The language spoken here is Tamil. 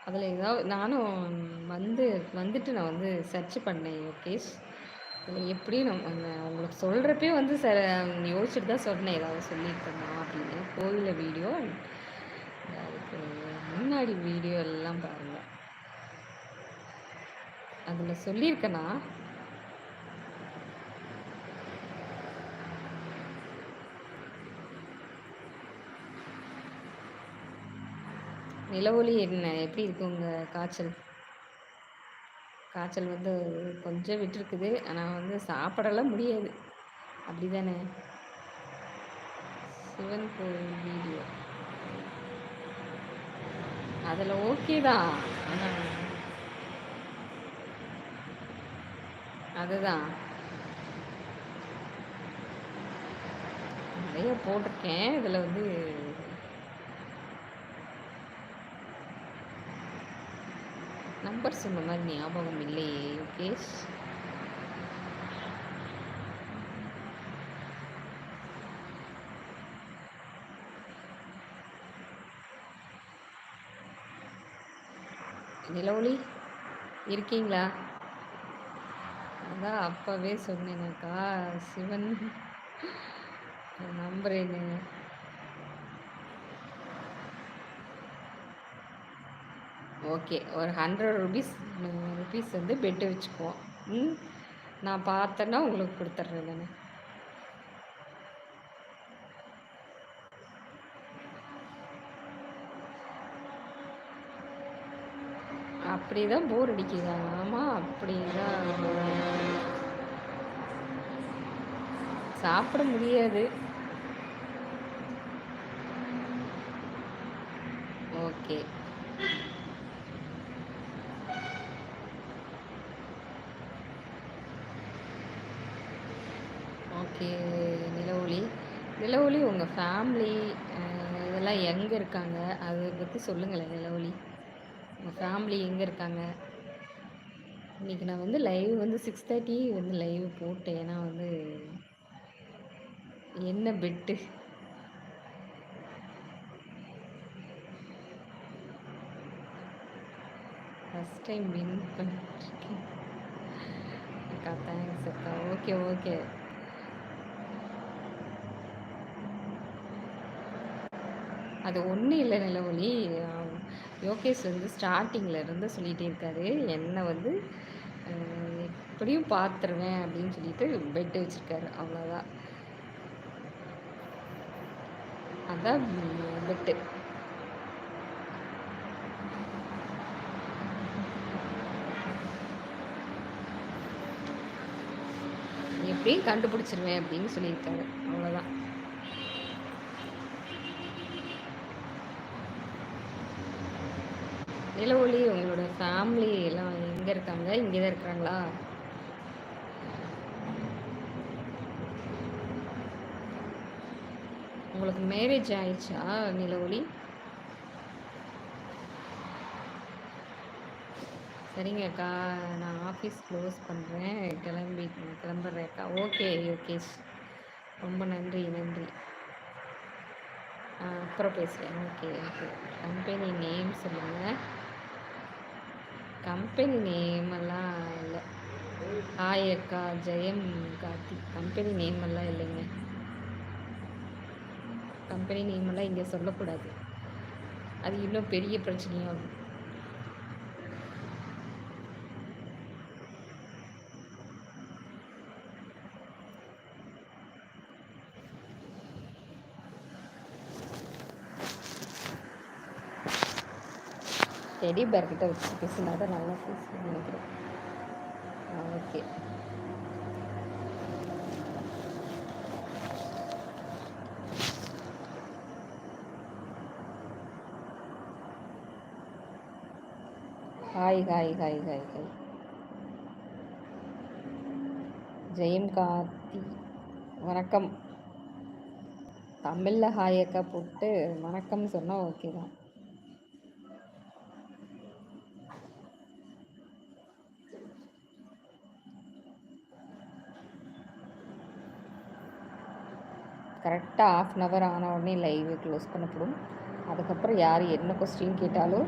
அதில ஏதாவது நானும் வந்து வந்துட்டு நான் வந்து சர்ச் பண்ணேன் யோகேஷ். இதில எப்படியும் உங்களுக்கு சொல்றப்பயே வந்து யோசிச்சுட்டு தான் சொன்னேன். ஏதாவது சொல்லியிருக்கேனா அப்படின்னு. கோவில்ல வீடியோ, அதுக்கு முன்னாடி வீடியோ எல்லாம் பாருங்க. அதில சொல்லியிருக்கேனா? நிலவொளி என்ன எப்படி இருக்கு உங்க காய்ச்சல்? காய்ச்சல் வந்து கொஞ்சம் விட்டுருக்குது. ஆனா வந்து சாப்பிடலாம் முடியாது. அப்படிதானே? சிவன் கோவில் வீடியோ. அதில ஓகே தான். ஆனா அதுதான். நெறைய போட்டிருக்கேன். இதில வந்து நம்பர் சொன்ன மாரி ஞாபகம் இல்லையே யோகேஷ். நிலவொளி இருக்கீங்களா? அதான் அப்பவே சொன்னேனேக்கா, சிவன் நம்பர் என்ன? ஓகே. ஒரு ₹100 வந்து பெட் வச்சுக்குவோம். ம். நான் பார்த்தேன்னா உங்களுக்கு குடுத்துர்றேன் நானு. அப்படிதான் போர் அடிக்குதா? ஆமா, அப்படிதான். சாப்பிட முடியாது. ஓகே. ஓகே நிலவொளி. நிலவொளி உங்க ஃபேமிலி அ இதெல்லாம் எங்க இருக்காங்க? அத பத்தி சொல்லுங்களேன் நிலவொளி. உங்க ஃபேமிலி எங்க இருக்காங்க? இன்னைக்கு நான் வந்து லைவ் வந்து 6:30 வந்து லைவ் போட்டேன். ஏன்னா வந்து என்ன பெட்டு ஃபர்ஸ்ட் டைம் வின் பண்ணிருக்கேன். அக்கா தேங்க்ஸ் அக்கா. Okay, okay. அது ஒண்ணும் இல்ல நிலவொளி. அ யோகேஷ் வந்து ஸ்டார்ட்டிங்ல இருந்து சொல்லிட்டே இருக்காரு. என்ன வந்து அ எப்படியும் பார்த்துருவேன் அப்படின்னு சொல்லிட்டு பெட் வச்சிருக்காரு. அவ்வளோதான். அதான் பெட்டு. எப்படியும் கண்டுபிடிச்சிருவேன் அப்படின்னு சொல்லியிருக்காரு. அவ்வளோதான். நிலவொளி உங்களோட ஃபேமிலி எல்லாம் எங்க இருக்காங்க? இங்கே தான் இருக்கிறாங்களா? உங்களுக்கு மேரேஜ் ஆயிடுச்சா நிலவொளி? சரிங்க அக்கா. நான் ஆஃபீஸ் க்ளோஸ் பண்ணுறேன். கிளம்புறேன் அக்கா. ஓகே யோகேஷ். ரொம்ப நன்றி, நன்றி. அப்புறம் பேசுகிறேன். Okay, okay. கம்பெனி நேம் சொல்லுங்கள். கம்பெனி நேம் எல்லாம் இல்லை. ஹாய் அக்கா, ஜெயம் கார்த்திக். கம்பெனி நேம் எல்லாம் இல்லைங்க. கம்பெனி நேம் எல்லாம் இங்கே சொல்லக்கூடாது. அது இன்னும் பெரிய பிரச்சனையாகும். டெடி பேர்கிட்ட வச்சு பேசினா தான் நல்லா பேசுவேன் நினைக்கிறேன். Okay. Hi hi hi hi hi. Jayam Karthi வணக்கம். தமிழில் ஹாய் அக்கா போட்டு வணக்கம் சொன்னால் ஓகே தான். கரெக்டாக 1/2 ஆன உடனே லைவ் க்ளோஸ் பண்ணப்படும். அதுக்கப்புறம் யார் என்ன கொஸ்டின் கேட்டாலும்